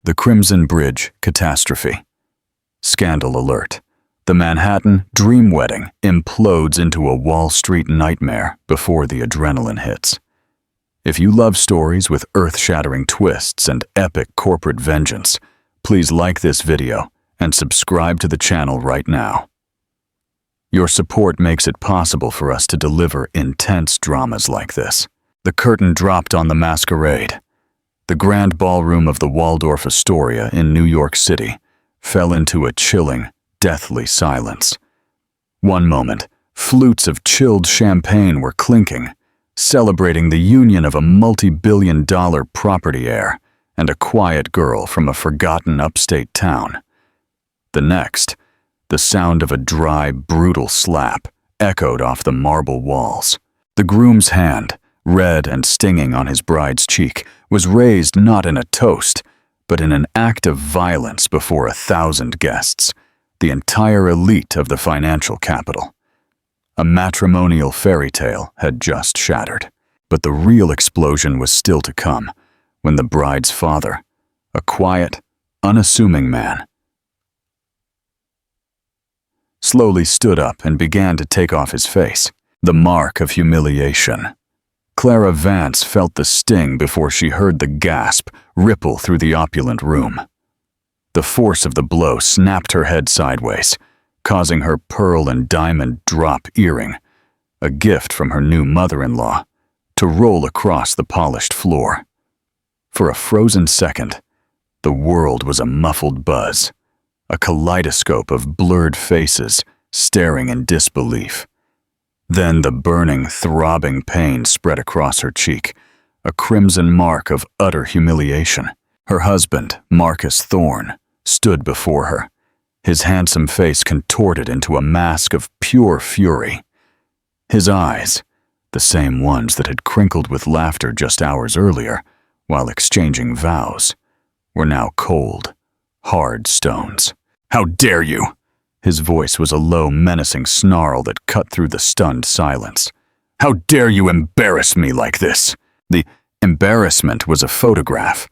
The Crimson Bridge catastrophe. Scandal alert. The Manhattan dream wedding implodes into a Wall Street nightmare before the adrenaline hits. If you love stories with earth-shattering twists and epic corporate vengeance, please like this video and subscribe to the channel right now. Your support makes it possible for us to deliver intense dramas like this. The curtain dropped on the masquerade. The grand ballroom of the Waldorf Astoria in New York City fell into a chilling, deathly silence. One moment, flutes of chilled champagne were clinking, celebrating the union of a multi-billion-dollar property heir and a quiet girl from a forgotten upstate town. The next, the sound of a dry, brutal slap echoed off the marble walls. The groom's hand, red and stinging on his bride's cheek, was raised not in a toast, but in an act of violence before 1,000 guests, the entire elite of the financial capital. A matrimonial fairy tale had just shattered, but the real explosion was still to come when the bride's father, a quiet, unassuming man, slowly stood up and began to take off his face, the mark of humiliation. Clara Vance felt the sting before she heard the gasp ripple through the opulent room. The force of the blow snapped her head sideways, causing her pearl and diamond drop earring, a gift from her new mother-in-law, to roll across the polished floor. For a frozen second, the world was a muffled buzz, a kaleidoscope of blurred faces staring in disbelief. Then the burning, throbbing pain spread across her cheek, a crimson mark of utter humiliation. Her husband, Marcus Thorne, stood before her, his handsome face contorted into a mask of pure fury. His eyes, the same ones that had crinkled with laughter just hours earlier while exchanging vows, were now cold, hard stones. "How dare you!" His voice was a low, menacing snarl that cut through the stunned silence. "How dare you embarrass me like this?" The embarrassment was a photograph,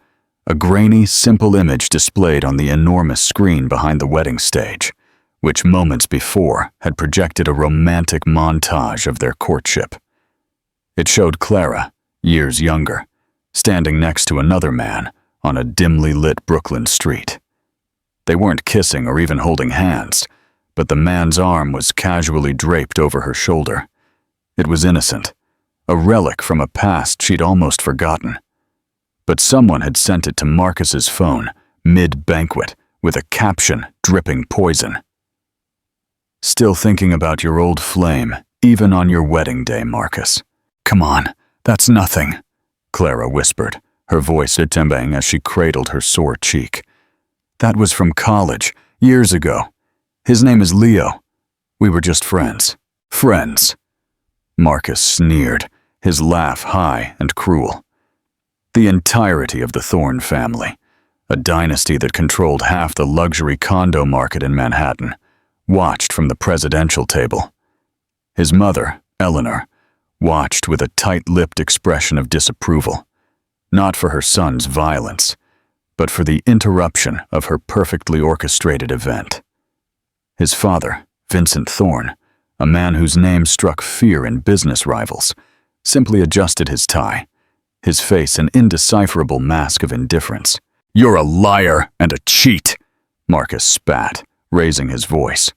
a grainy, simple image displayed on the enormous screen behind the wedding stage, which moments before had projected a romantic montage of their courtship. It showed Clara, years younger, standing next to another man on a dimly lit Brooklyn street. They weren't kissing or even holding hands, but the man's arm was casually draped over her shoulder. It was innocent, a relic from a past she'd almost forgotten. But someone had sent it to Marcus's phone, mid-banquet, with a caption dripping poison. "Still thinking about your old flame, even on your wedding day, Marcus. Come on, that's nothing," Clara whispered, her voice timbang as she cradled her sore cheek. "That was from college, years ago. His name is Leo. We were just friends." "Friends?" Marcus sneered, his laugh high and cruel. The entirety of the Thorne family, a dynasty that controlled half the luxury condo market in Manhattan, watched from the presidential table. His mother, Eleanor, watched with a tight-lipped expression of disapproval, not for her son's violence, but for the interruption of her perfectly orchestrated event. His father, Vincent Thorne, a man whose name struck fear in business rivals, simply adjusted his tie, his face an indecipherable mask of indifference. "You're a liar and a cheat," Marcus spat, raising his voice.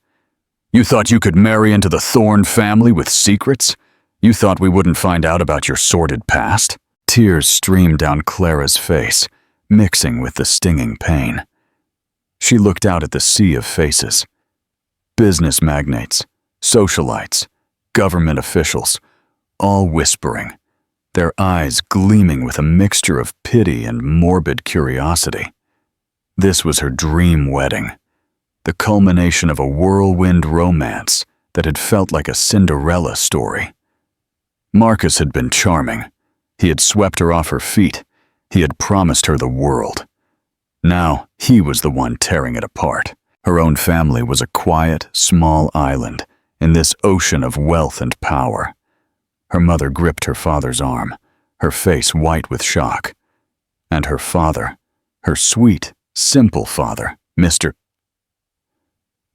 "You thought you could marry into the Thorne family with secrets? You thought we wouldn't find out about your sordid past?" Tears streamed down Clara's face, mixing with the stinging pain. She looked out at the sea of faces. Business magnates, socialites, government officials, all whispering, their eyes gleaming with a mixture of pity and morbid curiosity. This was her dream wedding, the culmination of a whirlwind romance that had felt like a Cinderella story. Marcus had been charming. He had swept her off her feet. He had promised her the world. Now he was the one tearing it apart. Her own family was a quiet, small island in this ocean of wealth and power. Her mother gripped her father's arm, her face white with shock. And her father, her sweet, simple father, Mr.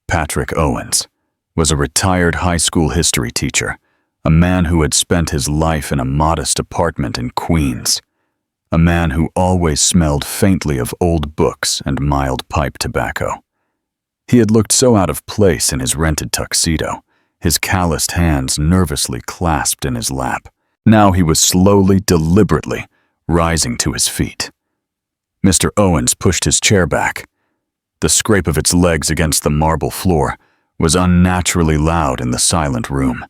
Patrick Owens, was a retired high school history teacher, a man who had spent his life in a modest apartment in Queens, a man who always smelled faintly of old books and mild pipe tobacco. He had looked so out of place in his rented tuxedo, his calloused hands nervously clasped in his lap. Now he was slowly, deliberately rising to his feet. Mr. Owens pushed his chair back. The scrape of its legs against the marble floor was unnaturally loud in the silent room.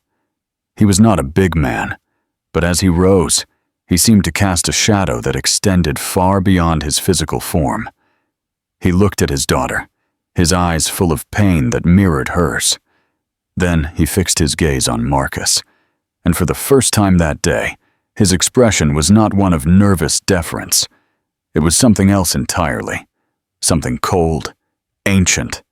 He was not a big man, but as he rose, he seemed to cast a shadow that extended far beyond his physical form. He looked at his daughter, his eyes full of pain that mirrored hers. Then he fixed his gaze on Marcus, and for the first time that day, his expression was not one of nervous deference. It was something else entirely, something cold, ancient,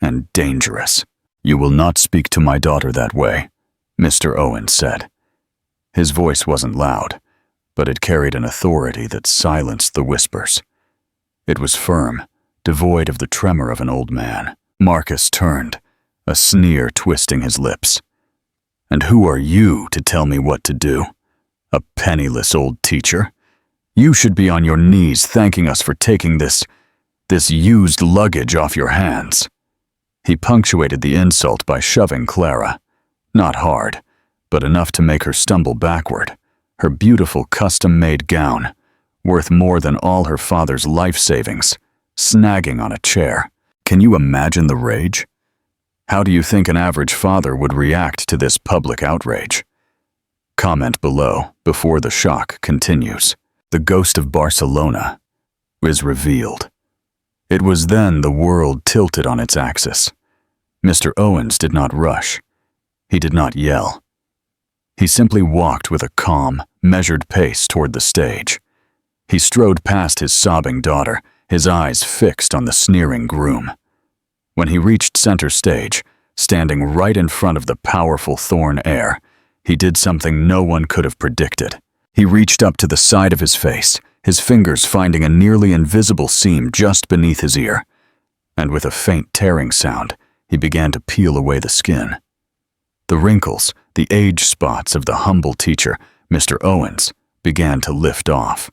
and dangerous. "You will not speak to my daughter that way," Mr. Owens said. His voice wasn't loud, but it carried an authority that silenced the whispers. It was firm, devoid of the tremor of an old man. Marcus turned, a sneer twisting his lips. "And who are you to tell me what to do? A penniless old teacher? You should be on your knees thanking us for taking this used luggage off your hands." He punctuated the insult by shoving Clara. Not hard, but enough to make her stumble backward, her beautiful custom-made gown, worth more than all her father's life savings, snagging on a chair. Can you imagine the rage? How do you think an average father would react to this public outrage? Comment below before the shock continues. The ghost of Barcelona is revealed. It was then the world tilted on its axis. Mr. Owens did not rush. He did not yell. He simply walked with a calm, measured pace toward the stage. He strode past his sobbing daughter, his eyes fixed on the sneering groom. When he reached center stage, standing right in front of the powerful Thorn heir, he did something no one could have predicted. He reached up to the side of his face, his fingers finding a nearly invisible seam just beneath his ear, and with a faint tearing sound, he began to peel away the skin. The wrinkles, the age spots of the humble teacher, Mr. Owens, began to lift off.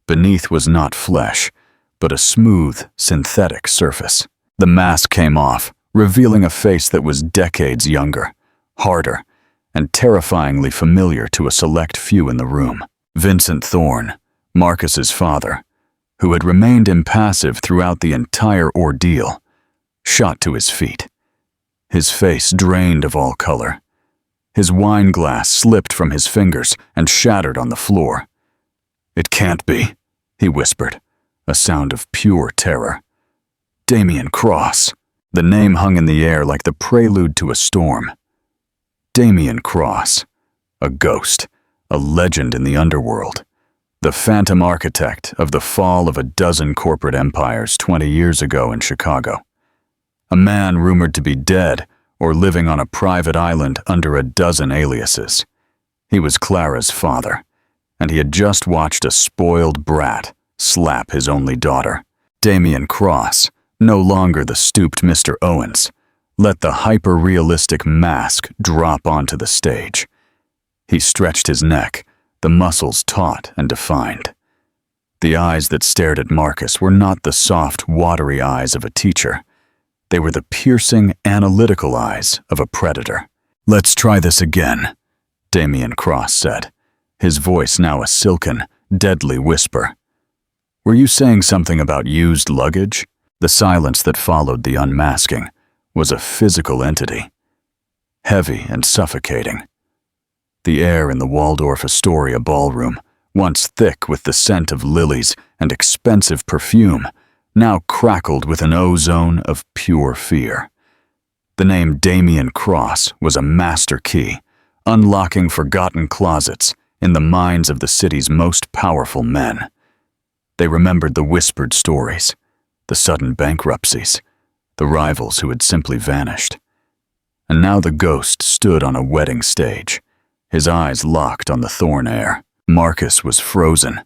Beneath was not flesh, but a smooth, synthetic surface. The mask came off, revealing a face that was decades younger, harder, and terrifyingly familiar to a select few in the room. Vincent Thorn, Marcus's father, who had remained impassive throughout the entire ordeal, shot to his feet. His face drained of all color. His wine glass slipped from his fingers and shattered on the floor. "It can't be," he whispered, a sound of pure terror. Damian Cross. The name hung in the air like the prelude to a storm. Damian Cross, a ghost, a legend in the underworld, the phantom architect of the fall of a dozen corporate empires 20 years ago in Chicago. A man rumored to be dead or living on a private island under a dozen aliases. He was Clara's father, and he had just watched a spoiled brat slap his only daughter. Damian Cross, no longer the stooped Mr. Owens, let the hyper-realistic mask drop onto the stage. He stretched his neck, the muscles taut and defined. The eyes that stared at Marcus were not the soft, watery eyes of a teacher. They were the piercing, analytical eyes of a predator. "Let's try this again," Damian Cross said, his voice now a silken, deadly whisper. "Were you saying something about used luggage?" The silence that followed the unmasking was a physical entity, heavy and suffocating. The air in the Waldorf Astoria ballroom, once thick with the scent of lilies and expensive perfume, now crackled with an ozone of pure fear. The name Damian Cross was a master key, unlocking forgotten closets in the minds of the city's most powerful men. They remembered the whispered stories, the sudden bankruptcies, the rivals who had simply vanished. And now the ghost stood on a wedding stage, his eyes locked on the Thorn heir. Marcus was frozen,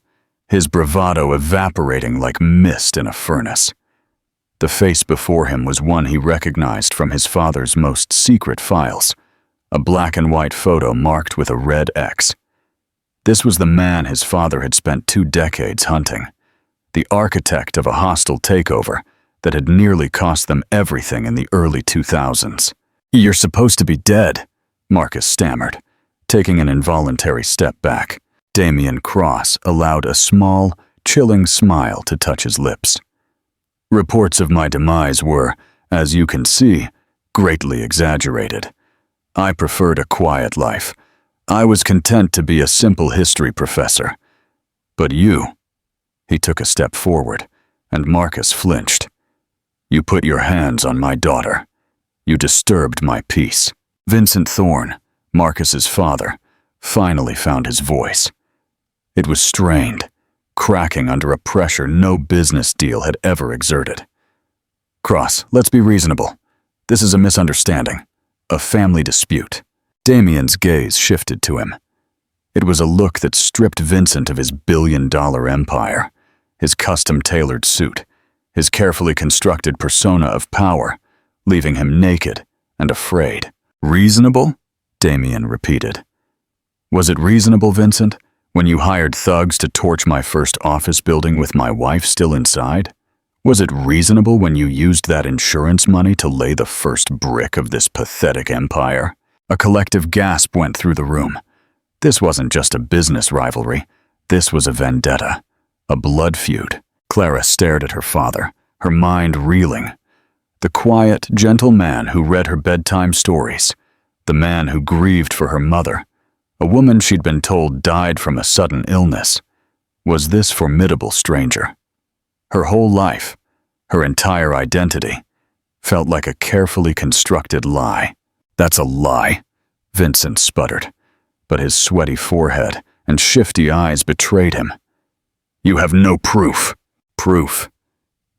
his bravado evaporating like mist in a furnace. The face before him was one he recognized from his father's most secret files, a black and white photo marked with a red X. This was the man his father had spent 2 decades hunting, the architect of a hostile takeover that had nearly cost them everything in the early 2000s. "You're supposed to be dead," Marcus stammered, taking an involuntary step back. Damian Cross allowed a small, chilling smile to touch his lips. "Reports of my demise were, as you can see, greatly exaggerated. I preferred a quiet life. I was content to be a simple history professor. But you—" He took a step forward, and Marcus flinched. "You put your hands on my daughter. You disturbed my peace." Vincent Thorne, Marcus's father, finally found his voice. It was strained, cracking under a pressure no business deal had ever exerted. "Cross, let's be reasonable. This is a misunderstanding, a family dispute." Damian's gaze shifted to him. It was a look that stripped Vincent of his billion-dollar empire, his custom-tailored suit, his carefully constructed persona of power, leaving him naked and afraid. "Reasonable?" Damian repeated. "Was it reasonable, Vincent, when you hired thugs to torch my first office building with my wife still inside? Was it reasonable when you used that insurance money to lay the first brick of this pathetic empire?" A collective gasp went through the room. This wasn't just a business rivalry. This was a vendetta, a blood feud. Clara stared at her father, her mind reeling. The quiet, gentle man who read her bedtime stories, the man who grieved for her mother, a woman she'd been told died from a sudden illness, was this formidable stranger. Her whole life, her entire identity, felt like a carefully constructed lie. "That's a lie," Vincent sputtered, but his sweaty forehead and shifty eyes betrayed him. "You have no proof." "Proof,"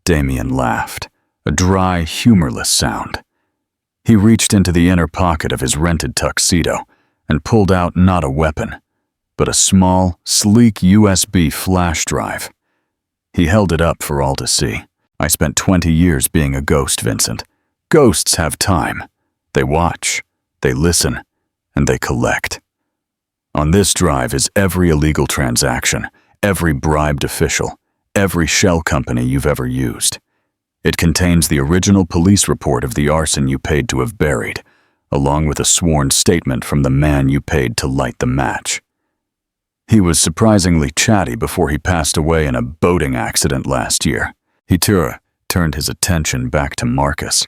Damian laughed, a dry, humorless sound. He reached into the inner pocket of his rented tuxedo and pulled out not a weapon, but a small, sleek USB flash drive. He held it up for all to see. "I spent 20 years being a ghost, Vincent. Ghosts have time. They watch, they listen, and they collect. On this drive is every illegal transaction, every bribed official, every shell company you've ever used. It contains the original police report of the arson you paid to have buried, along with a sworn statement from the man you paid to light the match." He was surprisingly chatty before he passed away in a boating accident last year. He turned his attention back to Marcus,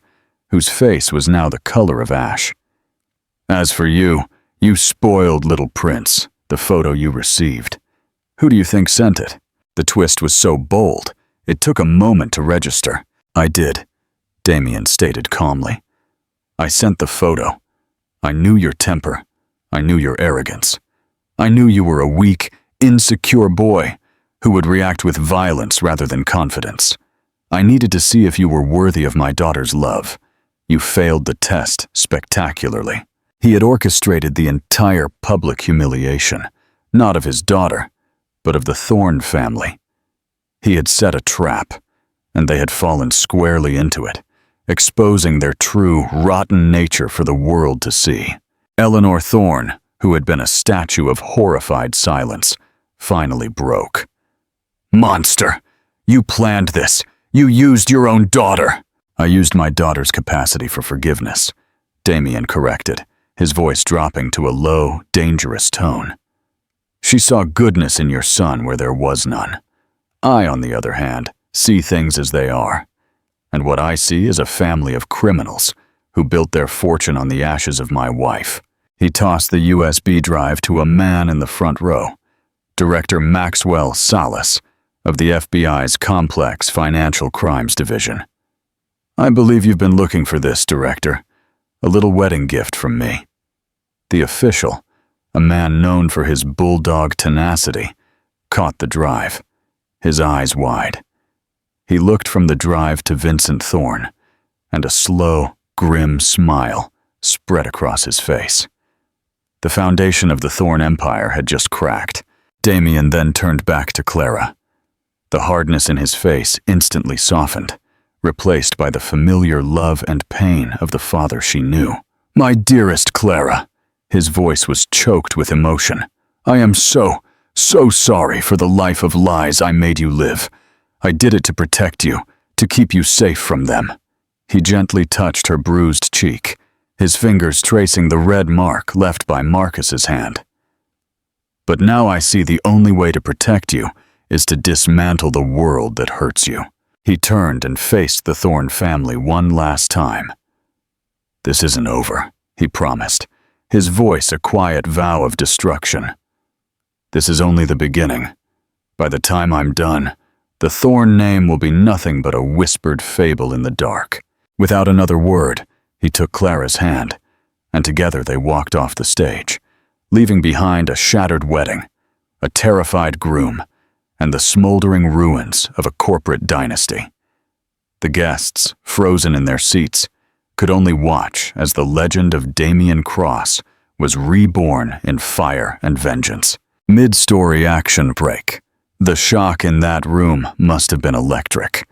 whose face was now the color of ash. "As for you, you spoiled little prince, the photo you received. Who do you think sent it?" The twist was so bold, it took a moment to register. "I did," Damian stated calmly. "I sent the photo. I knew your temper. I knew your arrogance. I knew you were a weak, insecure boy who would react with violence rather than confidence. I needed to see if you were worthy of my daughter's love. You failed the test spectacularly." He had orchestrated the entire public humiliation, not of his daughter, but of the Thorne family. He had set a trap, and they had fallen squarely into it, exposing their true, rotten nature for the world to see. Eleanor Thorne, who had been a statue of horrified silence, finally broke. "Monster! You planned this! You used your own daughter!" "I used my daughter's capacity for forgiveness," Damian corrected, his voice dropping to a low, dangerous tone. "She saw goodness in your son where there was none. I, on the other hand, see things as they are. And what I see is a family of criminals who built their fortune on the ashes of my wife." He tossed the USB drive to a man in the front row, Director Maxwell Salas of the FBI's Complex Financial Crimes Division. "I believe you've been looking for this, Director. A little wedding gift from me." The official, a man known for his bulldog tenacity, caught the drive, his eyes wide. He looked from the drive to Vincent Thorne, and a slow, grim smile spread across his face. The foundation of the Thorne Empire had just cracked. Damian then turned back to Clara. The hardness in his face instantly softened, replaced by the familiar love and pain of the father she knew. "My dearest Clara," his voice was choked with emotion. "I am so sorry for the life of lies I made you live. I did it to protect you, to keep you safe from them." He gently touched her bruised cheek, his fingers tracing the red mark left by Marcus's hand. "But now I see the only way to protect you is to dismantle the world that hurts you." He turned and faced the Thorne family one last time. "This isn't over," he promised, his voice a quiet vow of destruction. "This is only the beginning. By the time I'm done, the Thorne name will be nothing but a whispered fable in the dark." Without another word, he took Clara's hand, and together they walked off the stage, leaving behind a shattered wedding, a terrified groom, and the smoldering ruins of a corporate dynasty. The guests, frozen in their seats, could only watch as the legend of Damian Cross was reborn in fire and vengeance. Mid-story action break. The shock in that room must have been electric.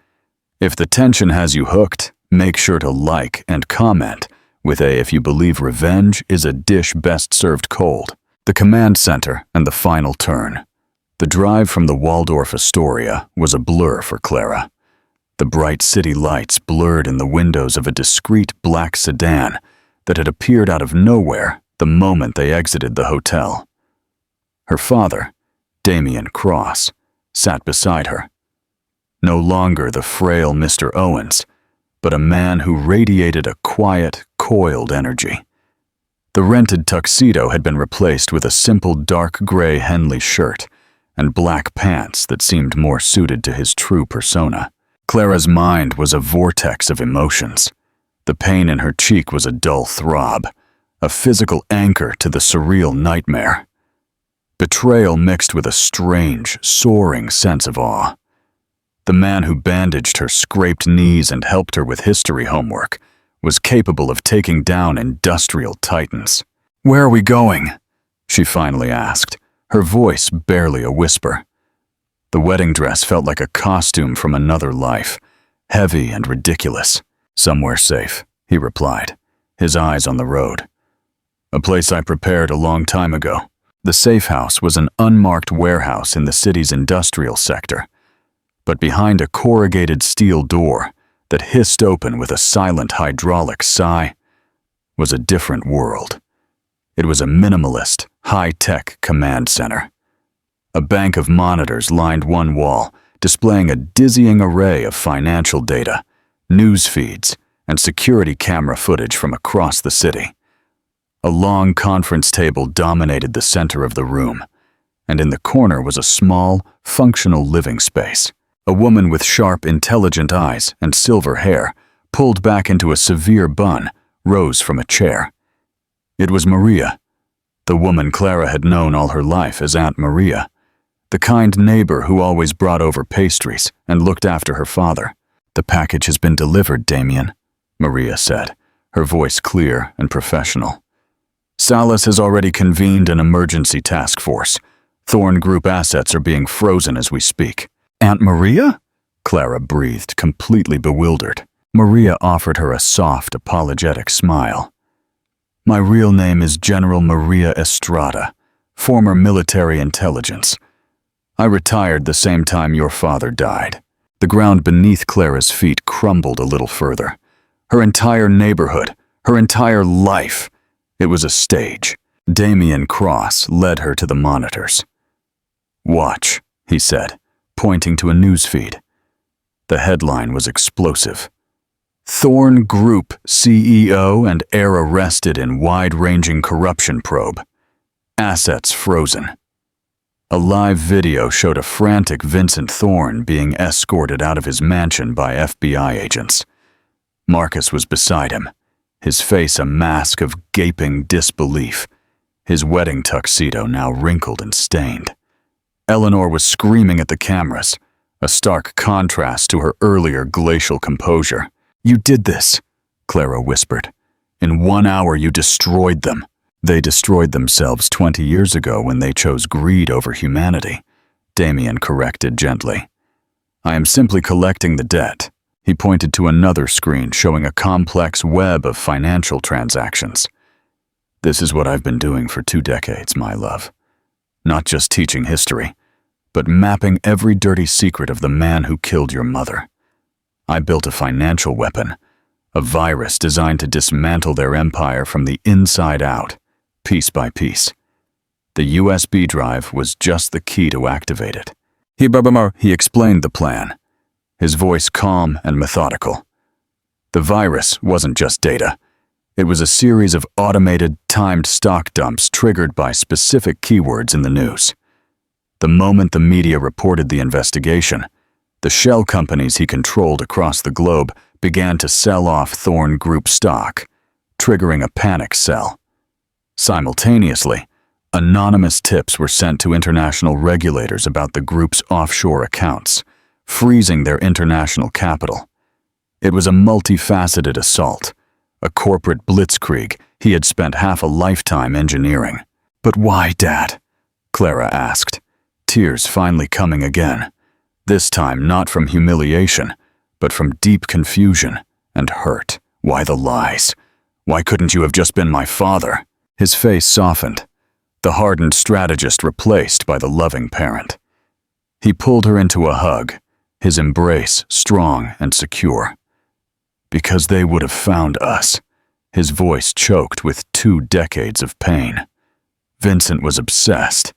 If the tension has you hooked, make sure to like and comment with a "If you believe revenge is a dish best served cold." The command center and the final turn. The drive from the Waldorf Astoria was a blur for Clara. The bright city lights blurred in the windows of a discreet black sedan that had appeared out of nowhere the moment they exited the hotel. Her father, Damian Cross, sat beside her. No longer the frail Mr. Owens, but a man who radiated a quiet, coiled energy. The rented tuxedo had been replaced with a simple dark gray Henley shirt and black pants that seemed more suited to his true persona. Clara's mind was a vortex of emotions. The pain in her cheek was a dull throb, a physical anchor to the surreal nightmare. Betrayal mixed with a strange, soaring sense of awe. The man who bandaged her scraped knees and helped her with history homework was capable of taking down industrial titans. "Where are we going?" she finally asked, her voice barely a whisper. The wedding dress felt like a costume from another life, heavy and ridiculous. "Somewhere safe," he replied, his eyes on the road. "A place I prepared a long time ago." The safe house was an unmarked warehouse in the city's industrial sector, but behind a corrugated steel door that hissed open with a silent hydraulic sigh was a different world. It was a minimalist, high-tech command center. A bank of monitors lined one wall, displaying a dizzying array of financial data, news feeds, and security camera footage from across the city. A long conference table dominated the center of the room, and in the corner was a small, functional living space. A woman with sharp, intelligent eyes and silver hair, pulled back into a severe bun, rose from a chair. It was Maria, the woman Clara had known all her life as Aunt Maria, the kind neighbor who always brought over pastries and looked after her father. "The package has been delivered, Damian," Maria said, her voice clear and professional. "Salas has already convened an emergency task force. Thorne Group assets are being frozen as we speak." "Aunt Maria?" Clara breathed, completely bewildered. Maria offered her a soft, apologetic smile. "My real name is General Maria Estrada, former military intelligence. I retired the same time your father died." The ground beneath Clara's feet crumbled a little further. Her entire neighborhood, her entire life. It was a stage. Damian Cross led her to the monitors. "Watch," he said, pointing to a newsfeed. The headline was explosive. "Thorne Group CEO and heir arrested in wide-ranging corruption probe. Assets frozen." A live video showed a frantic Vincent Thorne being escorted out of his mansion by FBI agents. Marcus was beside him, his face a mask of gaping disbelief, his wedding tuxedo now wrinkled and stained. Eleanor was screaming at the cameras, a stark contrast to her earlier glacial composure. "You did this," Clara whispered. "In 1 hour you destroyed them." "They destroyed themselves 20 years ago when they chose greed over humanity," Damian corrected gently. "I am simply collecting the debt. He pointed to another screen showing a complex web of financial transactions. This is what I've been doing for 2 decades, my love. Not just teaching history, but mapping every dirty secret of the man who killed your mother. I built a financial weapon, a virus designed to dismantle their empire from the inside out, piece by piece. The USB drive was just the key to activate it. He explained the plan, his voice calm and methodical. The virus wasn't just data. It was a series of automated, timed stock dumps triggered by specific keywords in the news. The moment the media reported the investigation, the shell companies he controlled across the globe began to sell off Thorn Group stock, triggering a panic sell. Simultaneously, anonymous tips were sent to international regulators about the group's offshore accounts, freezing their international capital. It was a multifaceted assault, a corporate blitzkrieg he had spent half a lifetime engineering. "But why, Dad?" Clara asked, tears finally coming again, this time not from humiliation, but from deep confusion and hurt. "Why the lies? Why couldn't you have just been my father?" His face softened, the hardened strategist replaced by the loving parent. He pulled her into a hug, his embrace strong and secure. "Because they would have found us." His voice choked with 2 decades of pain. Vincent was obsessed.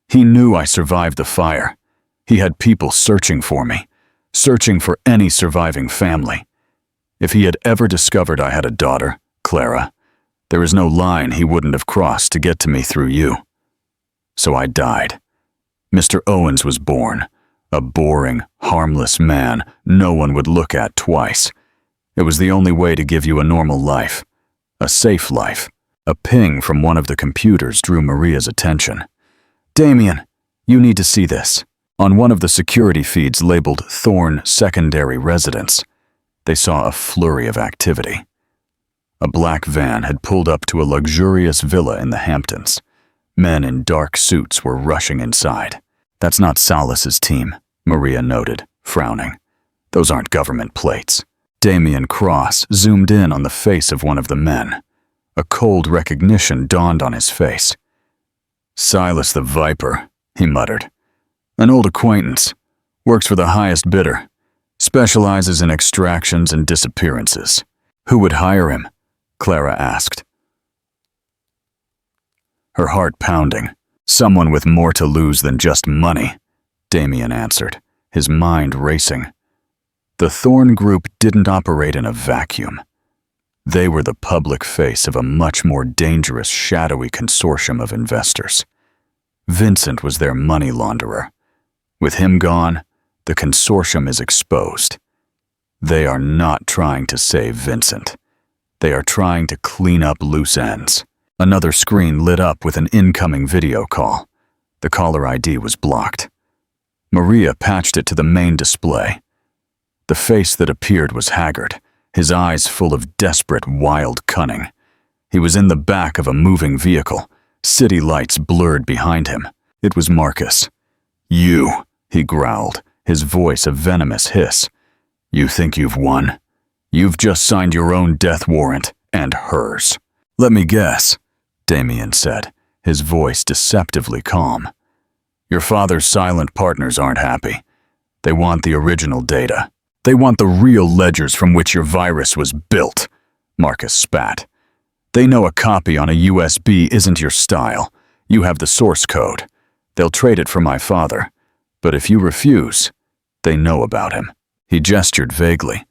He knew I survived the fire. He had people searching for me, searching for any surviving family. If he had ever discovered I had a daughter, Clara, there is no line he wouldn't have crossed to get to me through you. So I died. Mr. Owens was born, a boring, harmless man no one would look at twice. It was the only way to give you a normal life, a safe life. A ping from one of the computers drew Maria's attention. "Damian, you need to see this." On one of the security feeds labeled Thorn Secondary Residence, they saw a flurry of activity. A black van had pulled up to a luxurious villa in the Hamptons. Men in dark suits were rushing inside. "That's not Salas's team," Maria noted, frowning. "Those aren't government plates." Damian Cross zoomed in on the face of one of the men. A cold recognition dawned on his face. "Silas the Viper," he muttered. "An old acquaintance. Works for the highest bidder. Specializes in extractions and disappearances." "Who would hire him?" Clara asked, her heart pounding. "Someone with more to lose than just money," Damian answered, his mind racing. The Thorn Group didn't operate in a vacuum. They were the public face of a much more dangerous, shadowy consortium of investors. Vincent was their money launderer. With him gone, the consortium is exposed. They are not trying to save Vincent. They are trying to clean up loose ends. Another screen lit up with an incoming video call. The caller ID was blocked. Maria patched it to the main display. The face that appeared was haggard, his eyes full of desperate, wild cunning. He was in the back of a moving vehicle, city lights blurred behind him. It was Marcus. "You," he growled, his voice a venomous hiss. "You think you've won? You've just signed your own death warrant, and hers." "Let me guess," Damian said, his voice deceptively calm. "Your father's silent partners aren't happy. They want the original data. They want the real ledgers from which your virus was built," Marcus spat. "They know a copy on a USB isn't your style. You have the source code. They'll trade it for my father. But if you refuse, they know about him." He gestured vaguely,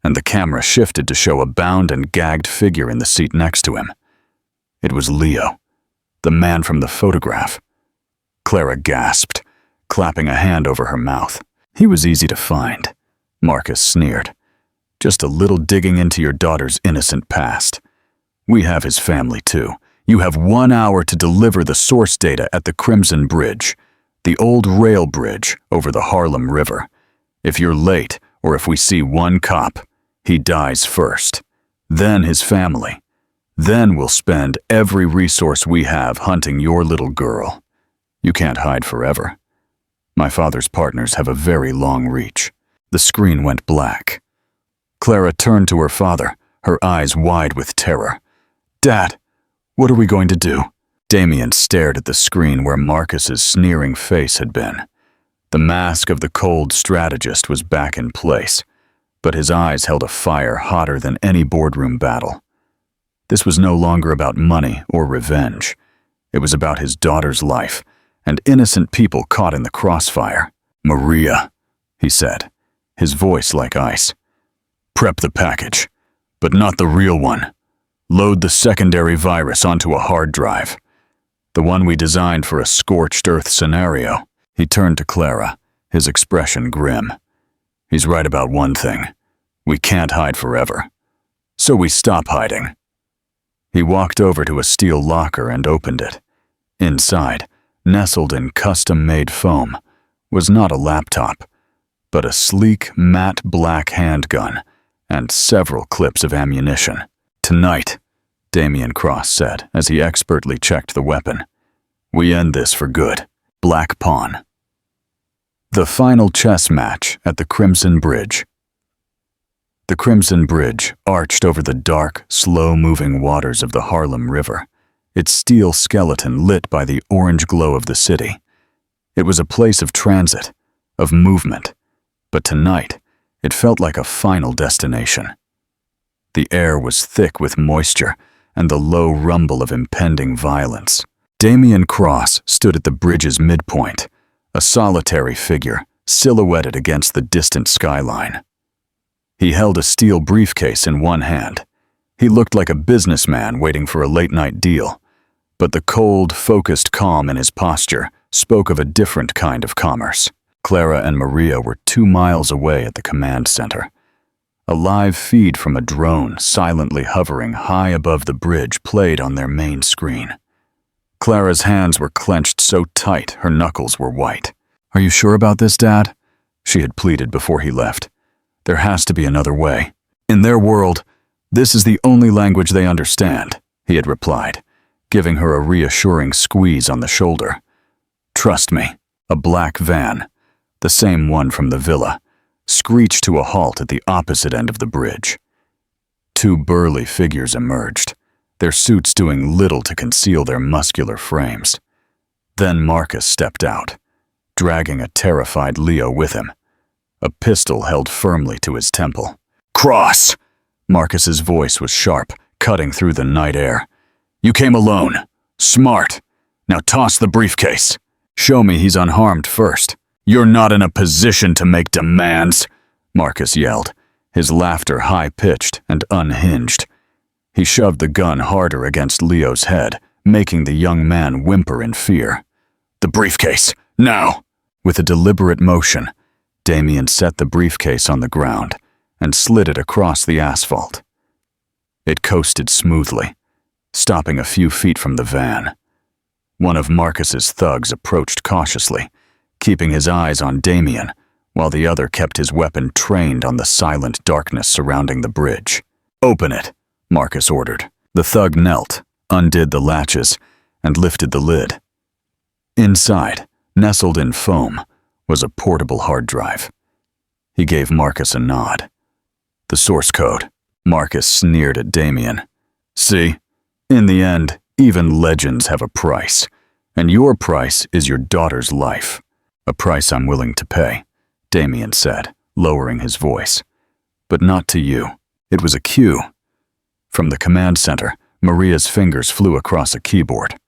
and the camera shifted to show a bound and gagged figure in the seat next to him. It was Leo, the man from the photograph. Clara gasped, clapping a hand over her mouth. "He was easy to find," Marcus sneered. "Just a little digging into your daughter's innocent past. We have his family too. You have 1 hour to deliver the source data at the Crimson Bridge, the old rail bridge over the Harlem River. If you're late, or if we see one cop, he dies first. Then his family. Then we'll spend every resource we have hunting your little girl. You can't hide forever. My father's partners have a very long reach." The screen went black. Clara turned to her father, her eyes wide with terror. "Dad, what are we going to do?" Damian stared at the screen where Marcus's sneering face had been. The mask of the cold strategist was back in place, but his eyes held a fire hotter than any boardroom battle. This was no longer about money or revenge. It was about his daughter's life and innocent people caught in the crossfire. "Maria," he said, his voice like ice. "Prep the package, but not the real one. Load the secondary virus onto a hard drive. The one we designed for a scorched earth scenario." He turned to Clara, his expression grim. "He's right about one thing. We can't hide forever. So we stop hiding." He walked over to a steel locker and opened it. Inside, nestled in custom-made foam, was not a laptop, but a sleek, matte black handgun and several clips of ammunition. "Tonight," Damian Cross said as he expertly checked the weapon, "we end this for good. Black Pawn." The final chess match at the Crimson Bridge. The Crimson Bridge arched over the dark, slow-moving waters of the Harlem River, its steel skeleton lit by the orange glow of the city. It was a place of transit, of movement, but tonight it felt like a final destination. The air was thick with moisture and the low rumble of impending violence. Damian Cross stood at the bridge's midpoint, a solitary figure silhouetted against the distant skyline. He held a steel briefcase in one hand. He looked like a businessman waiting for a late-night deal, but the cold, focused calm in his posture spoke of a different kind of commerce. Clara and Maria were 2 miles away at the command center. A live feed from a drone silently hovering high above the bridge played on their main screen. Clara's hands were clenched so tight her knuckles were white. "Are you sure about this, Dad?" she had pleaded before he left. "There has to be another way. In their world, this is the only language they understand," he had replied, giving her a reassuring squeeze on the shoulder. "Trust me." A black van, the same one from the villa, screeched to a halt at the opposite end of the bridge. 2 burly figures emerged, their suits doing little to conceal their muscular frames. Then Marcus stepped out, dragging a terrified Leo with him, a pistol held firmly to his temple. "Cross!" Marcus's voice was sharp, cutting through the night air. "You came alone. Smart. Now toss the briefcase. Show me he's unharmed first." "You're not in a position to make demands," Marcus yelled, his laughter high-pitched and unhinged. He shoved the gun harder against Leo's head, making the young man whimper in fear. "The briefcase, now!" With a deliberate motion, Damian set the briefcase on the ground and slid it across the asphalt. It coasted smoothly, stopping a few feet from the van. One of Marcus's thugs approached cautiously, keeping his eyes on Damian, while the other kept his weapon trained on the silent darkness surrounding the bridge. "Open it," Marcus ordered. The thug knelt, undid the latches, and lifted the lid. Inside, nestled in foam, was a portable hard drive. He gave Marcus a nod. "The source code." Marcus sneered at Damian. "See, in the end, even legends have a price, and your price is your daughter's life." "A price I'm willing to pay," Damian said, lowering his voice. "But not to you." It was a cue. From the command center, Maria's fingers flew across a keyboard.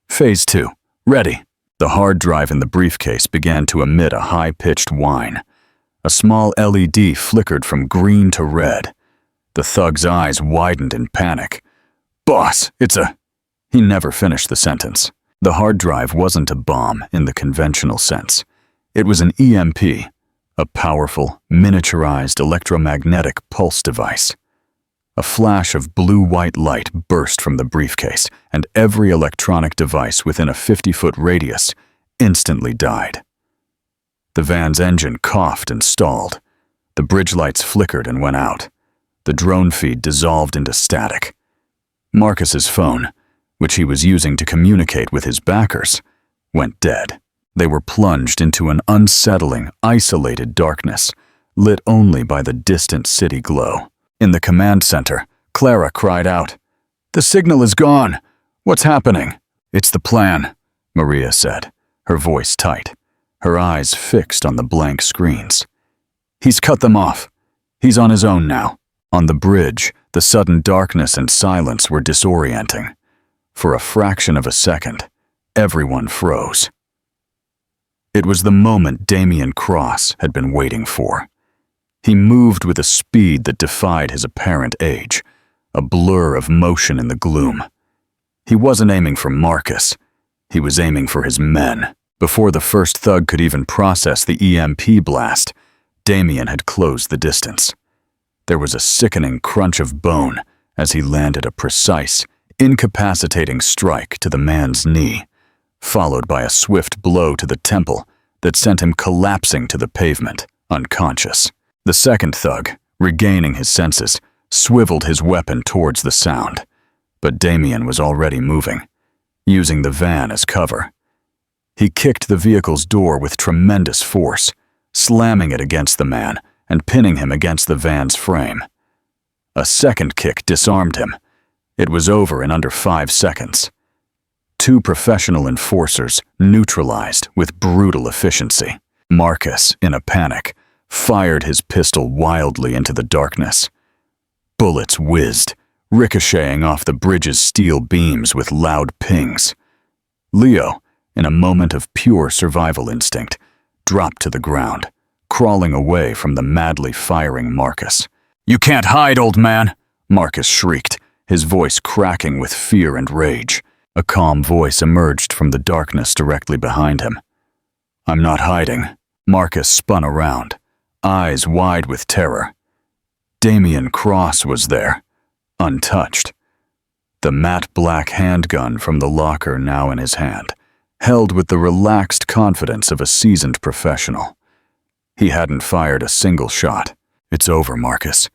"Phase 2. Ready." The hard drive in the briefcase began to emit a high-pitched whine. A small LED flickered from green to red. The thug's eyes widened in panic. "Boss, it's a..." He never finished the sentence. The hard drive wasn't a bomb in the conventional sense. It was an EMP, a powerful, miniaturized electromagnetic pulse device. A flash of blue-white light burst from the briefcase, and every electronic device within a 50-foot radius instantly died. The van's engine coughed and stalled. The bridge lights flickered and went out. The drone feed dissolved into static. Marcus's phone, which he was using to communicate with his backers, went dead. They were plunged into an unsettling, isolated darkness, lit only by the distant city glow. In the command center, Clara cried out, "The signal is gone! What's happening?" "It's the plan," Maria said, her voice tight, her eyes fixed on the blank screens. "He's cut them off. He's on his own now." On the bridge, the sudden darkness and silence were disorienting. For a fraction of a second, everyone froze. It was the moment Damian Cross had been waiting for. He moved with a speed that defied his apparent age, a blur of motion in the gloom. He wasn't aiming for Marcus. He was aiming for his men. Before the first thug could even process the EMP blast, Damian had closed the distance. There was a sickening crunch of bone as he landed a precise, incapacitating strike to the man's knee, followed by a swift blow to the temple that sent him collapsing to the pavement, unconscious. The second thug, regaining his senses, swiveled his weapon towards the sound, but Damian was already moving, using the van as cover. He kicked the vehicle's door with tremendous force, slamming it against the man and pinning him against the van's frame. A second kick disarmed him. It was over in under 5 seconds. 2 professional enforcers neutralized with brutal efficiency. Marcus, in a panic, fired his pistol wildly into the darkness. Bullets whizzed, ricocheting off the bridge's steel beams with loud pings. Leo, in a moment of pure survival instinct, dropped to the ground, crawling away from the madly firing Marcus. "You can't hide, old man!" Marcus shrieked, his voice cracking with fear and rage. A calm voice emerged from the darkness directly behind him. "I'm not hiding." Marcus spun around, eyes wide with terror. Damian Cross was there, untouched. The matte black handgun from the locker now in his hand, held with the relaxed confidence of a seasoned professional. He hadn't fired a single shot. "It's over, Marcus,"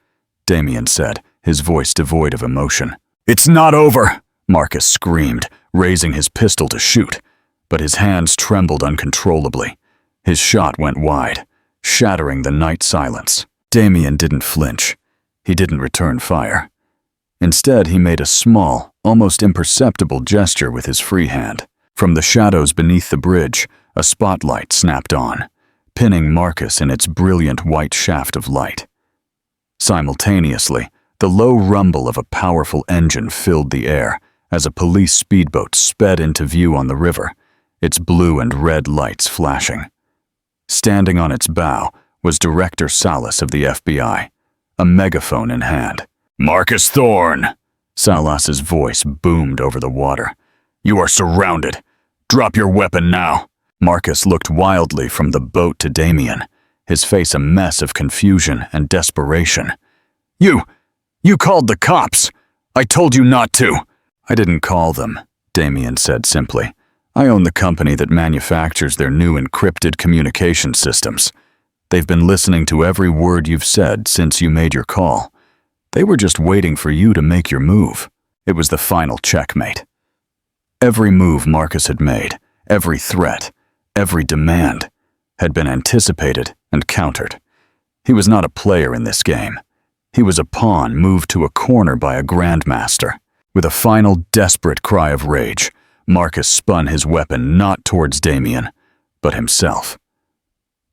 Damian said, his voice devoid of emotion. "It's not over!" Marcus screamed, raising his pistol to shoot, but his hands trembled uncontrollably. His shot went wide, shattering the night silence. Damian didn't flinch. He didn't return fire. Instead, he made a small, almost imperceptible gesture with his free hand. From the shadows beneath the bridge, a spotlight snapped on, pinning Marcus in its brilliant white shaft of light. Simultaneously, the low rumble of a powerful engine filled the air as a police speedboat sped into view on the river, its blue and red lights flashing. Standing on its bow was Director Salas of the FBI, a megaphone in hand. "Marcus Thorne!" Salas's voice boomed over the water. "You are surrounded. Drop your weapon now." Marcus looked wildly from the boat to Damian, his face a mess of confusion and desperation. You called the cops! I told you not to!" "I didn't call them," Damian said simply. "I own the company that manufactures their new encrypted communication systems. They've been listening to every word you've said since you made your call. They were just waiting for you to make your move." It was the final checkmate. Every move Marcus had made, every threat, every demand, had been anticipated and countered. He was not a player in this game. He was a pawn moved to a corner by a grandmaster. With a final desperate cry of rage, Marcus spun his weapon not towards Damian, but himself.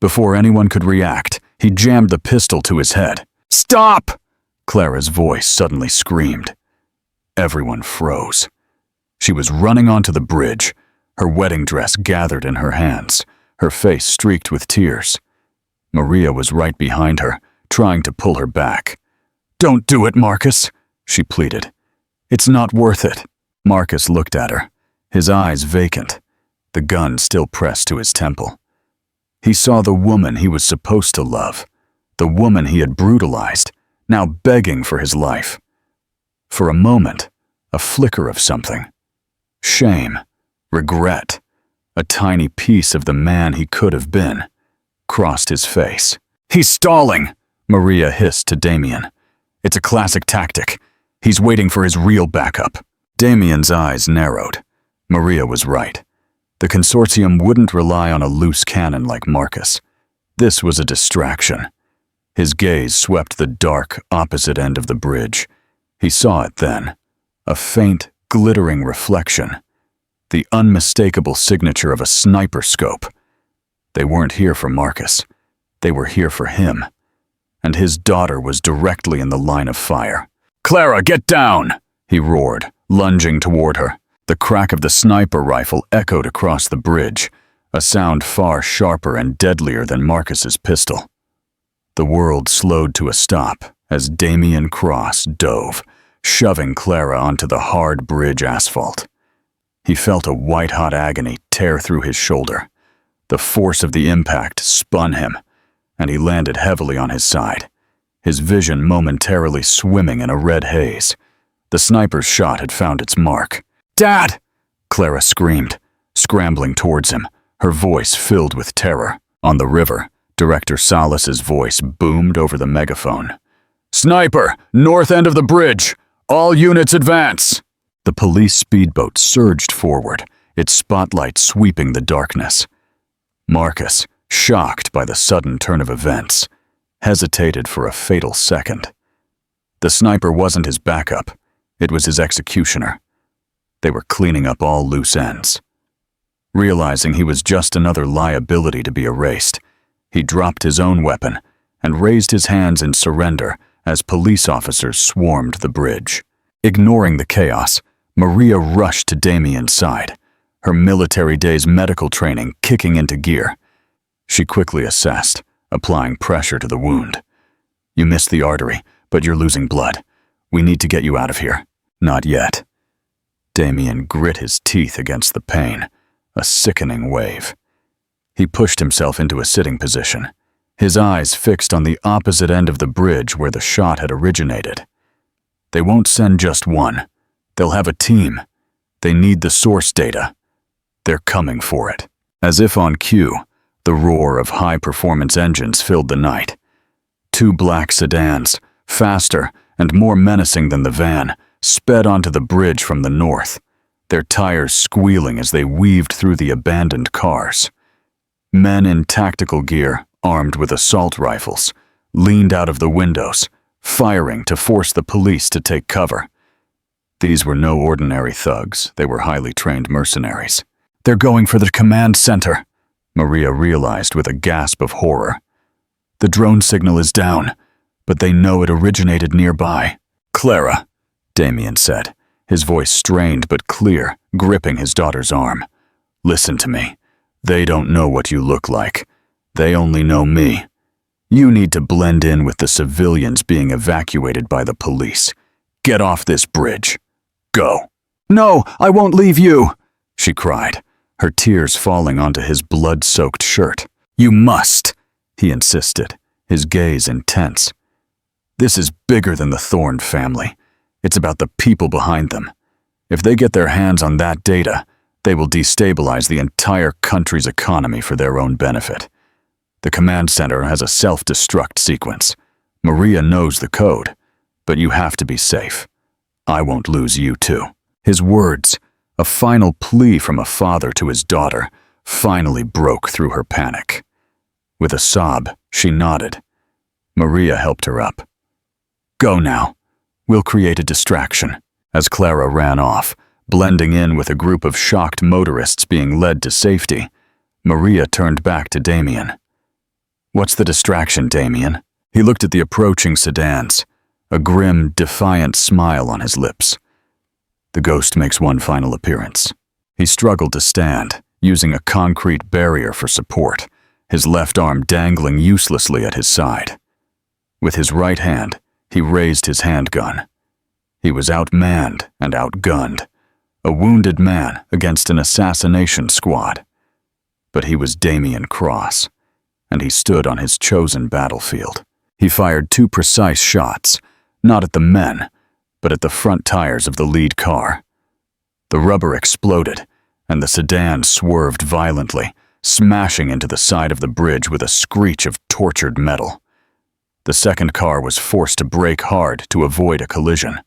Before anyone could react, he jammed the pistol to his head. "Stop!" Clara's voice suddenly screamed. Everyone froze. She was running onto the bridge, her wedding dress gathered in her hands, her face streaked with tears. Maria was right behind her, trying to pull her back. "Don't do it, Marcus," she pleaded. "It's not worth it." Marcus looked at her, his eyes vacant, the gun still pressed to his temple. He saw the woman he was supposed to love, the woman he had brutalized, now begging for his life. For a moment, a flicker of something. Shame, regret, a tiny piece of the man he could have been, crossed his face. "He's stalling!" Maria hissed to Damian. "It's a classic tactic. He's waiting for his real backup." Damian's eyes narrowed. Maria was right. The consortium wouldn't rely on a loose cannon like Marcus. This was a distraction. His gaze swept the dark, opposite end of the bridge. He saw it then, a faint, glittering reflection, the unmistakable signature of a sniper scope. They weren't here for Marcus. They were here for him. And his daughter was directly in the line of fire. "Clara, get down!" he roared, lunging toward her. The crack of the sniper rifle echoed across the bridge, a sound far sharper and deadlier than Marcus's pistol. The world slowed to a stop as Damian Cross dove, shoving Clara onto the hard bridge asphalt. He felt a white-hot agony tear through his shoulder. The force of the impact spun him, and he landed heavily on his side, his vision momentarily swimming in a red haze. The sniper's shot had found its mark. "Dad!" Clara screamed, scrambling towards him, her voice filled with terror. On the river, Director Salas's voice boomed over the megaphone. "Sniper! North end of the bridge! All units advance!" The police speedboat surged forward, its spotlight sweeping the darkness. Marcus, shocked by the sudden turn of events, hesitated for a fatal second. The sniper wasn't his backup, it was his executioner. They were cleaning up all loose ends. Realizing he was just another liability to be erased, he dropped his own weapon and raised his hands in surrender as police officers swarmed the bridge. Ignoring the chaos, Maria rushed to Damian's side, her military days medical training kicking into gear. She quickly assessed, applying pressure to the wound. "You missed the artery, but you're losing blood. We need to get you out of here." "Not yet." Damian grit his teeth against the pain, a sickening wave. He pushed himself into a sitting position, his eyes fixed on the opposite end of the bridge where the shot had originated. They won't send just one. They'll have a team. They need the source data. They're coming for it. As if on cue, the roar of high-performance engines filled the night. Two black sedans, faster and more menacing than the van, sped onto the bridge from the north, their tires squealing as they weaved through the abandoned cars. Men in tactical gear, armed with assault rifles, leaned out of the windows, firing to force the police to take cover. These were no ordinary thugs, they were highly trained mercenaries. "They're going for the command center," Maria realized with a gasp of horror. "The drone signal is down, but they know it originated nearby." "Clara," Damian said, his voice strained but clear, gripping his daughter's arm. "Listen to me. They don't know what you look like. They only know me. You need to blend in with the civilians being evacuated by the police. Get off this bridge. Go." "No, I won't leave you," she cried, her tears falling onto his blood-soaked shirt. "You must," he insisted, his gaze intense. "This is bigger than the Thorne family. It's about the people behind them. If they get their hands on that data, they will destabilize the entire country's economy for their own benefit. The command center has a self-destruct sequence. Maria knows the code, but you have to be safe. I won't lose you too." His words, a final plea from a father to his daughter, finally broke through her panic. With a sob, she nodded. Maria helped her up. "Go now. We'll create a distraction." As Clara ran off, blending in with a group of shocked motorists being led to safety, Maria turned back to Damian. "What's the distraction, Damian?" He looked at the approaching sedans, a grim, defiant smile on his lips. "The ghost makes one final appearance." He struggled to stand, using a concrete barrier for support, his left arm dangling uselessly at his side. With his right hand, he raised his handgun. He was outmanned and outgunned, a wounded man against an assassination squad. But he was Damian Cross, and he stood on his chosen battlefield. He fired 2 precise shots, not at the men, but at the front tires of the lead car. The rubber exploded, and the sedan swerved violently, smashing into the side of the bridge with a screech of tortured metal. The second car was forced to brake hard to avoid a collision.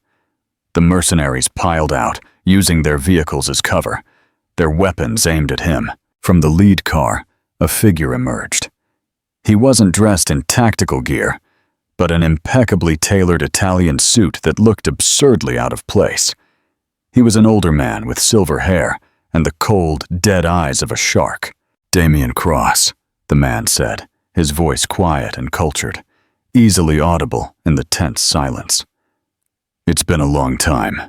The mercenaries piled out, using their vehicles as cover, their weapons aimed at him. From the lead car, a figure emerged. He wasn't dressed in tactical gear, but an impeccably tailored Italian suit that looked absurdly out of place. He was an older man with silver hair and the cold, dead eyes of a shark. "Damian Cross," the man said, his voice quiet and cultured, easily audible in the tense silence. "It's been a long time.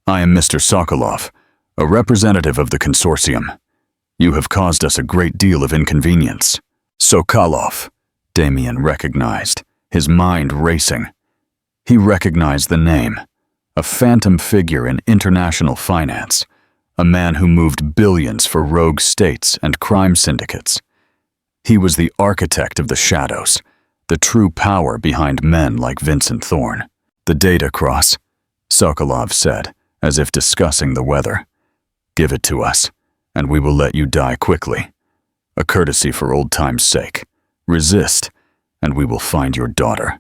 I am Mr. Sokolov, a representative of the consortium. You have caused us a great deal of inconvenience." "Sokolov," Damian recognized, his mind racing. He recognized the name, a phantom figure in international finance, a man who moved billions for rogue states and crime syndicates. He was the architect of the shadows, the true power behind men like Vincent Thorne. "The data, Cross," Sokolov said, as if discussing the weather. "Give it to us, and we will let you die quickly. A courtesy for old time's sake. Resist, and we will find your daughter.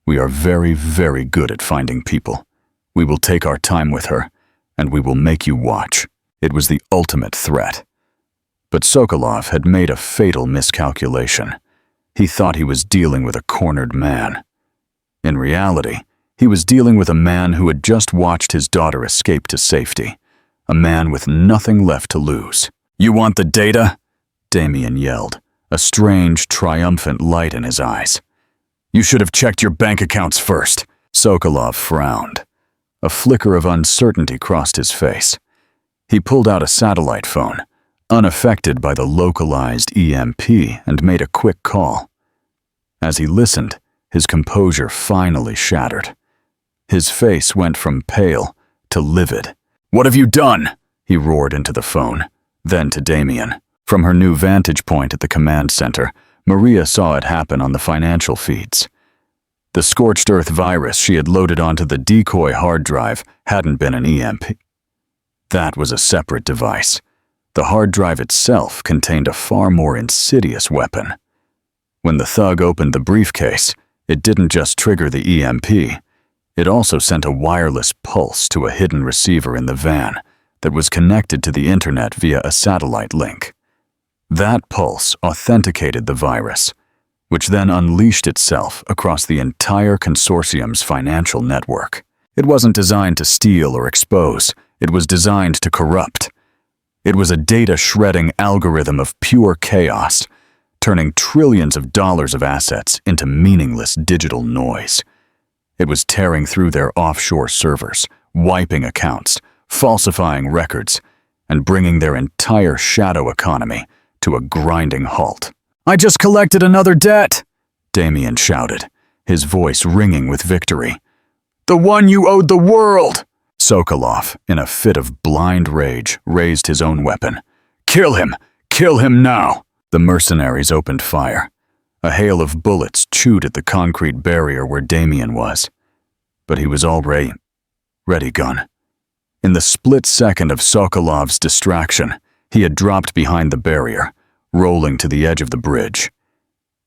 We are very, very good at finding people. We will take our time with her, and we will make you watch." It was the ultimate threat. But Sokolov had made a fatal miscalculation. He thought he was dealing with a cornered man. In reality, he was dealing with a man who had just watched his daughter escape to safety, a man with nothing left to lose. "You want the data?" Damian yelled, a strange, triumphant light in his eyes. "You should have checked your bank accounts first." Sokolov frowned. A flicker of uncertainty crossed his face. He pulled out a satellite phone, unaffected by the localized EMP, and made a quick call. As he listened, his composure finally shattered. His face went from pale to livid. "What have you done?" he roared into the phone, then to Damian. From her new vantage point at the command center, Maria saw it happen on the financial feeds. The scorched earth virus she had loaded onto the decoy hard drive hadn't been an EMP. That was a separate device. The hard drive itself contained a far more insidious weapon. When the thug opened the briefcase, it didn't just trigger the EMP. It also sent a wireless pulse to a hidden receiver in the van that was connected to the internet via a satellite link. That pulse authenticated the virus, which then unleashed itself across the entire consortium's financial network. It wasn't designed to steal or expose. It was designed to corrupt. It was a data-shredding algorithm of pure chaos, turning trillions of dollars of assets into meaningless digital noise. It was tearing through their offshore servers, wiping accounts, falsifying records, and bringing their entire shadow economy to a grinding halt. "I just collected another debt," Damian shouted, his voice ringing with victory. "The one you owed the world!" Sokolov, in a fit of blind rage, raised his own weapon. "Kill him! Kill him now!" The mercenaries opened fire. A hail of bullets chewed at the concrete barrier where Damian was. But he was already ready gun. In the split second of Sokolov's distraction, he had dropped behind the barrier, rolling to the edge of the bridge.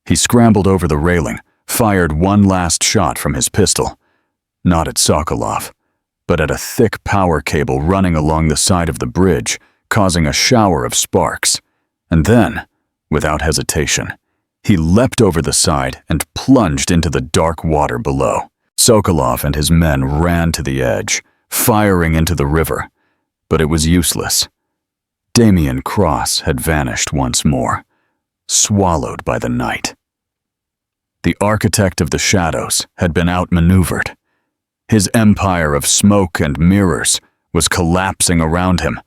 He scrambled over the railing, fired one last shot from his pistol. Not at Sokolov, but at a thick power cable running along the side of the bridge, causing a shower of sparks. And then, without hesitation, he leapt over the side and plunged into the dark water below. Sokolov and his men ran to the edge, firing into the river, but it was useless. Damian Cross had vanished once more, swallowed by the night. The architect of the shadows had been outmaneuvered. His empire of smoke and mirrors was collapsing around him,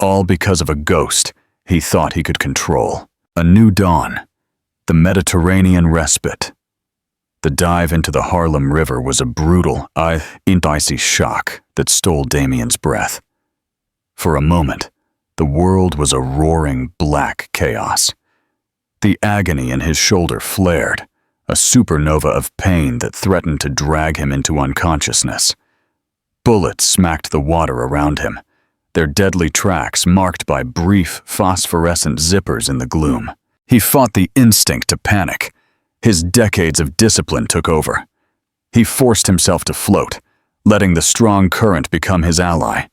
all because of a ghost he thought he could control. A new dawn, the Mediterranean respite. The dive into the Harlem River was a brutal, icy shock that stole Damian's breath. For a moment, the world was a roaring black chaos. The agony in his shoulder flared, a supernova of pain that threatened to drag him into unconsciousness. Bullets smacked the water around him, their deadly tracks marked by brief, phosphorescent zippers in the gloom. He fought the instinct to panic. His decades of discipline took over. He forced himself to float, letting the strong current become his ally,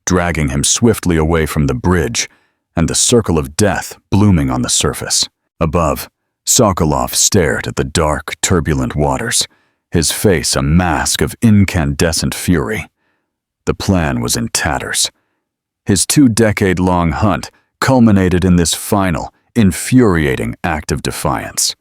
dragging him swiftly away from the bridge and the circle of death blooming on the surface. Above, Sokolov stared at the dark, turbulent waters, his face a mask of incandescent fury. The plan was in tatters. His 2-decade-long hunt culminated in this final, infuriating act of defiance.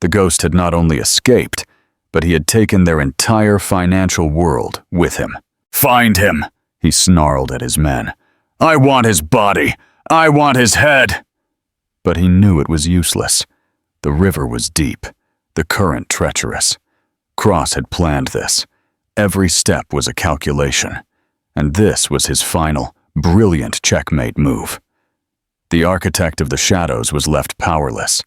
The ghost had not only escaped, but he had taken their entire financial world with him. "Find him!" he snarled at his men. "I want his body! I want his head!" But he knew it was useless. The river was deep, the current treacherous. Cross had planned this. Every step was a calculation, and this was his final, brilliant checkmate move. The architect of the shadows was left powerless,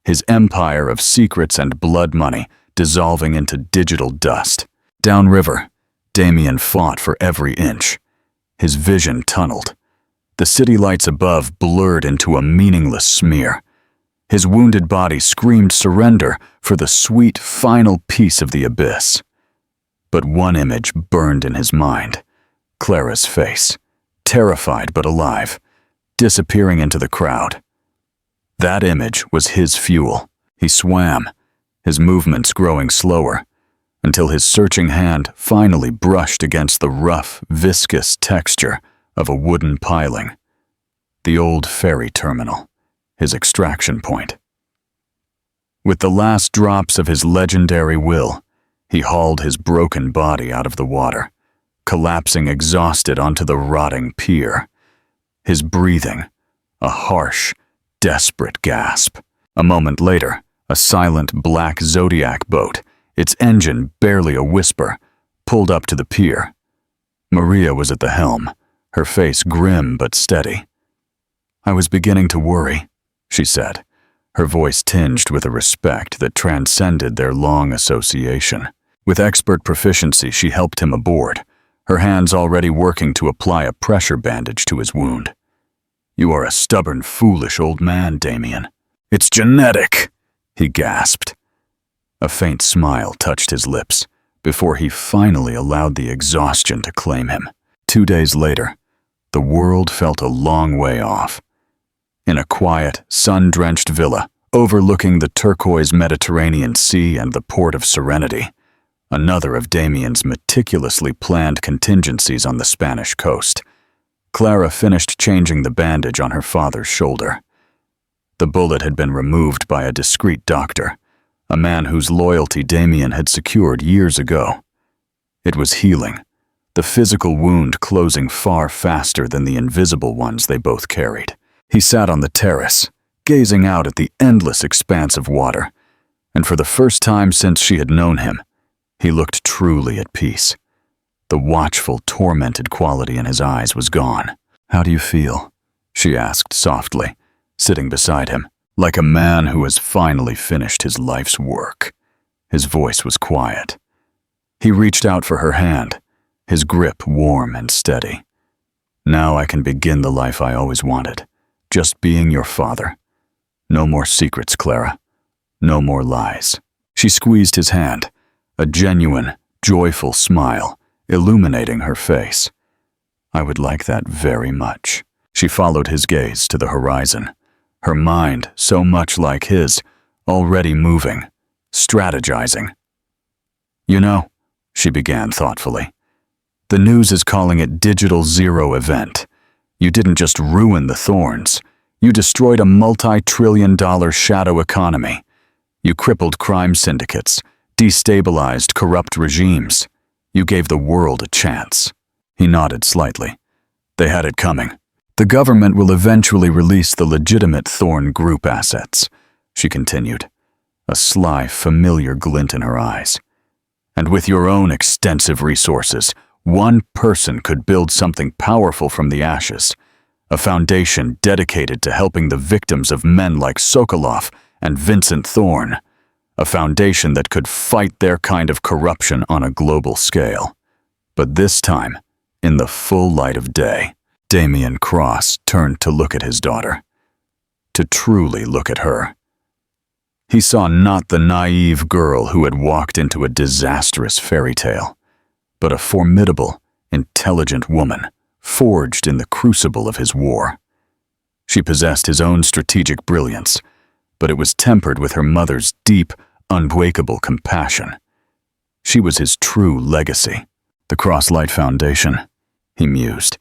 his empire of secrets and blood money dissolving into digital dust. Downriver, Damian fought for every inch. His vision tunneled. The city lights above blurred into a meaningless smear. His wounded body screamed surrender for the sweet final piece of the abyss. But one image burned in his mind. Clara's face, terrified but alive, disappearing into the crowd. That image was his fuel. He swam, his movements growing slower, until his searching hand finally brushed against the rough, viscous texture of a wooden piling. The old ferry terminal, his extraction point. With the last drops of his legendary will, he hauled his broken body out of the water, collapsing exhausted onto the rotting pier. His breathing, a harsh, desperate gasp. A moment later, a silent black Zodiac boat, its engine barely a whisper, pulled up to the pier. Maria was at the helm, her face grim but steady. "I was beginning to worry," she said, her voice tinged with a respect that transcended their long association. With expert proficiency, she helped him aboard, her hands already working to apply a pressure bandage to his wound. "You are a stubborn, foolish old man, Damian." "It's genetic," he gasped. A faint smile touched his lips before he finally allowed the exhaustion to claim him. 2 days later, the world felt a long way off. In a quiet, sun-drenched villa overlooking the turquoise Mediterranean Sea and the port of Serenity, another of Damian's meticulously planned contingencies on the Spanish coast, Clara finished changing the bandage on her father's shoulder. The bullet had been removed by a discreet doctor, a man whose loyalty Damian had secured years ago. It was healing, the physical wound closing far faster than the invisible ones they both carried. He sat on the terrace, gazing out at the endless expanse of water, and for the first time since she had known him, he looked truly at peace. The watchful, tormented quality in his eyes was gone. "How do you feel?" she asked softly, sitting beside him, like a man who has finally finished his life's work. His voice was quiet. He reached out for her hand, his grip warm and steady. "Now I can begin the life I always wanted, just being your father. No more secrets, Clara. No more lies." She squeezed his hand, a genuine, joyful smile illuminating her face. "I would like that very much." She followed his gaze to the horizon, her mind so much like his, already moving, strategizing. "You know," she began thoughtfully, "the news is calling it Digital Zero event. You didn't just ruin the Thorns. You destroyed a multi-trillion-dollar shadow economy. You crippled crime syndicates, destabilized corrupt regimes. You gave the world a chance." He nodded slightly. "They had it coming. The government will eventually release the legitimate Thorn Group assets," she continued, a sly, familiar glint in her eyes. "And with your own extensive resources, one person could build something powerful from the ashes, a foundation dedicated to helping the victims of men like Sokolov and Vincent Thorn, a foundation that could fight their kind of corruption on a global scale. But this time, in the full light of day." Damian Cross turned to look at his daughter, to truly look at her. He saw not the naive girl who had walked into a disastrous fairy tale, but a formidable, intelligent woman forged in the crucible of his war. She possessed his own strategic brilliance, but it was tempered with her mother's deep, unbreakable compassion. She was his true legacy. The Crosslight Foundation, he mused,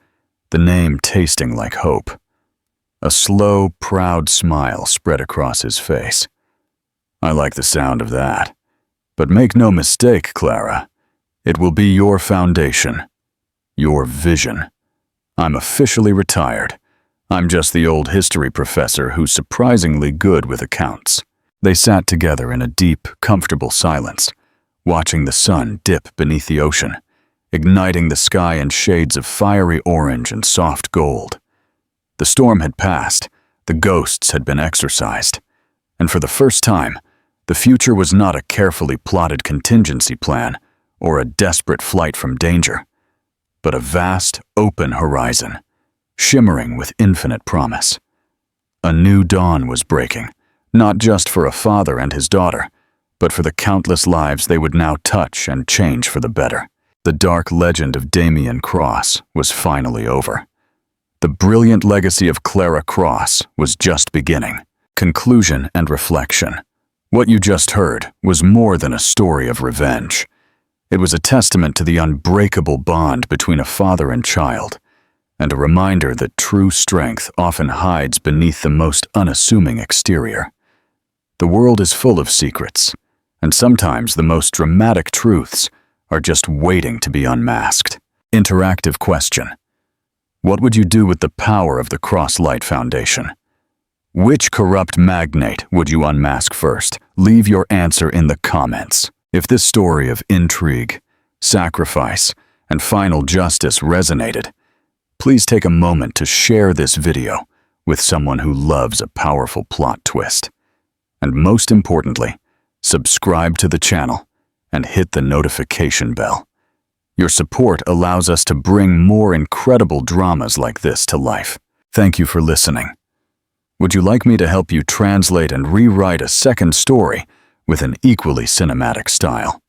the name tasting like hope. A slow, proud smile spread across his face. I like the sound of that. But make no mistake, Clara. It will be your foundation. Your vision. I'm officially retired. I'm just the old history professor who's surprisingly good with accounts. They sat together in a deep, comfortable silence, watching the sun dip beneath the ocean, igniting the sky in shades of fiery orange and soft gold. The storm had passed, the ghosts had been exorcised, and for the first time, the future was not a carefully plotted contingency plan or a desperate flight from danger, but a vast, open horizon, shimmering with infinite promise. A new dawn was breaking, not just for a father and his daughter, but for the countless lives they would now touch and change for the better. The dark legend of Damian Cross was finally over. The brilliant legacy of Clara Cross was just beginning. Conclusion and reflection. What you just heard was more than a story of revenge. It was a testament to the unbreakable bond between a father and child, and a reminder that true strength often hides beneath the most unassuming exterior. The world is full of secrets, and sometimes the most dramatic truths are just waiting to be unmasked. Interactive question. What would you do with the power of the Crosslight Foundation? Which corrupt magnate would you unmask first? Leave your answer in the comments. If this story of intrigue, sacrifice, and final justice resonated, please take a moment to share this video with someone who loves a powerful plot twist. And most importantly, subscribe to the channel and hit the notification bell. Your support allows us to bring more incredible dramas like this to life. Thank you for listening. Would you like me to help you translate and rewrite a second story with an equally cinematic style?